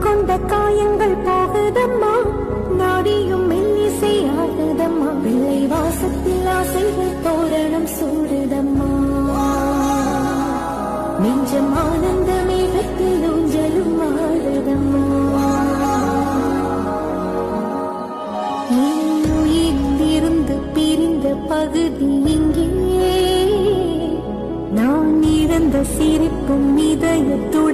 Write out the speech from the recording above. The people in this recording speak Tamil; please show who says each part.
Speaker 1: கொண்ட காயங்கள் போகுதம்மா, நாடியும் மெல்லிசை ஆகுதம்மா, வெள்ளை வாசத்தில் ஆசைகள் தோரணம் சூடுதம்மா, நெஞ்சம் ஆனந்த மேகத்தில் ஊஞ்சலும் ஆடுதம்மா. இருந்து பிரிந்த பகுதி இங்கே, நான் இழந்த சிரிப்பும் இதயத்துள்